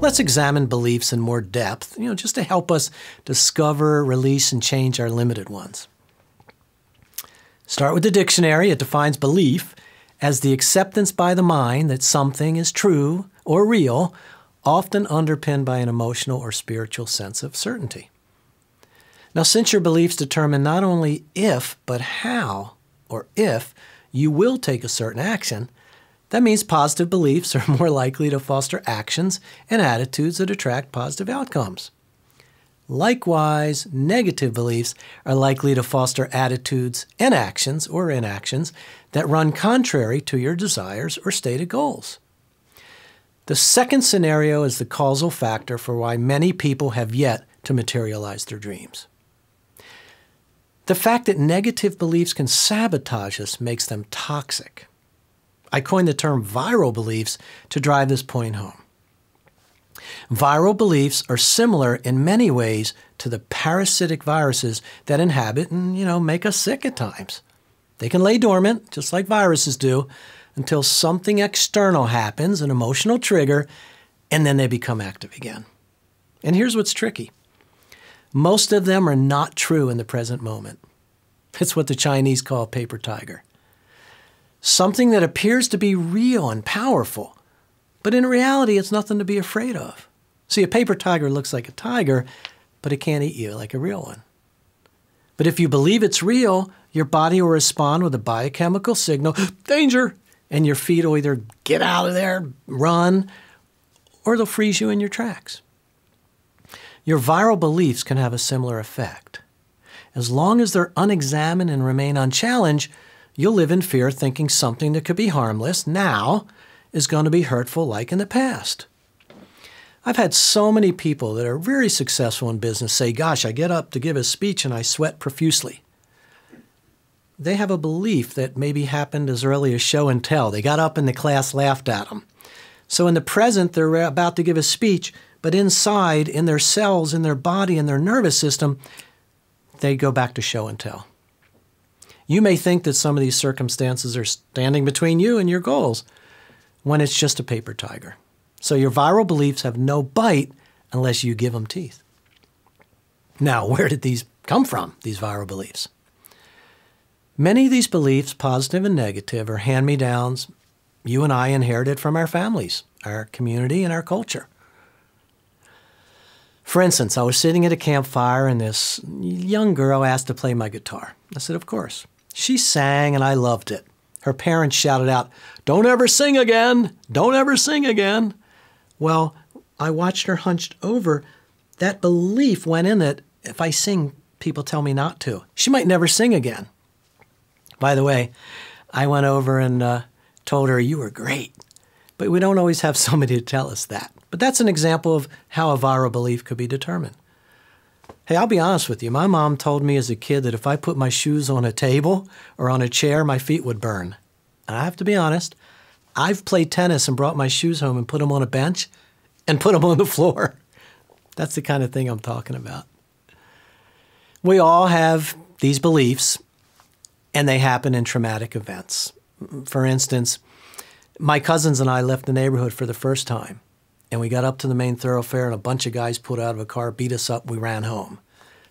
let's examine beliefs in more depth, just to help us discover, release, and change our limited ones. Start with the dictionary. It defines belief as the acceptance by the mind that something is true or real, often underpinned by an emotional or spiritual sense of certainty. Now, since your beliefs determine not only if, but how, or if you will take a certain action, that means positive beliefs are more likely to foster actions and attitudes that attract positive outcomes. Likewise, negative beliefs are likely to foster attitudes and actions or inactions that run contrary to your desires or stated goals. The second scenario is the causal factor for why many people have yet to materialize their dreams. The fact that negative beliefs can sabotage us makes them toxic. I coined the term viral beliefs to drive this point home. Viral beliefs are similar in many ways to the parasitic viruses that inhabit and, make us sick at times. They can lay dormant, just like viruses do, until something external happens, an emotional trigger, and then they become active again. And here's what's tricky. Most of them are not true in the present moment. It's what the Chinese call paper tiger. Something that appears to be real and powerful, but in reality, it's nothing to be afraid of. See, a paper tiger looks like a tiger, but it can't eat you like a real one. But if you believe it's real, your body will respond with a biochemical signal, danger, and your feet will either get out of there, run, or they'll freeze you in your tracks. Your viral beliefs can have a similar effect. As long as they're unexamined and remain unchallenged, you'll live in fear thinking something that could be harmless now is going to be hurtful like in the past. I've had so many people that are very successful in business say, gosh, I get up to give a speech and I sweat profusely. They have a belief that maybe happened as early as show and tell. They got up and the class laughed at them. So in the present, they're about to give a speech, but inside, in their cells, in their body, in their nervous system, they go back to show and tell. You may think that some of these circumstances are standing between you and your goals when it's just a paper tiger. So your viral beliefs have no bite unless you give them teeth. Now, where did these come from, these viral beliefs? Many of these beliefs, positive and negative, are hand-me-downs you and I inherited from our families, our community, and our culture. For instance, I was sitting at a campfire and this young girl asked to play my guitar. I said, of course. She sang and I loved it. Her parents shouted out, "Don't ever sing again! Don't ever sing again!" Well, I watched her hunched over. That belief went in that if I sing, people tell me not to. She might never sing again. By the way, I went over and told her, "You were great." But we don't always have somebody to tell us that. But that's an example of how a viral belief could be determined. Hey, I'll be honest with you. My mom told me as a kid that if I put my shoes on a table or on a chair, my feet would burn. And I have to be honest, I've played tennis and brought my shoes home and put them on a bench and put them on the floor. That's the kind of thing I'm talking about. We all have these beliefs, and they happen in traumatic events. For instance, my cousins and I left the neighborhood for the first time. And we got up to the main thoroughfare and a bunch of guys pulled out of a car, beat us up, we ran home.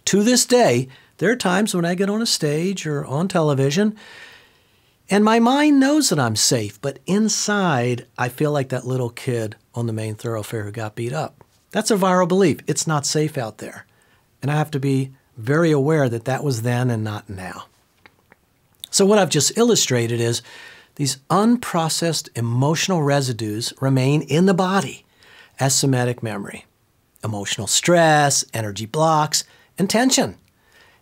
To this day, there are times when I get on a stage or on television and my mind knows that I'm safe, but inside I feel like that little kid on the main thoroughfare who got beat up. That's a viral belief. It's not safe out there. And I have to be very aware that that was then and not now. So what I've just illustrated is these unprocessed emotional residues remain in the body as somatic memory, emotional stress, energy blocks, and tension.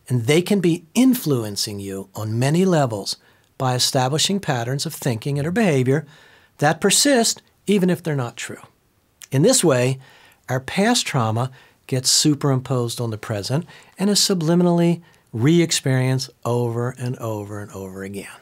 And they can be influencing you on many levels by establishing patterns of thinking and or behavior that persist even if they're not true. In this way, our past trauma gets superimposed on the present and is subliminally re-experienced over and over and over again.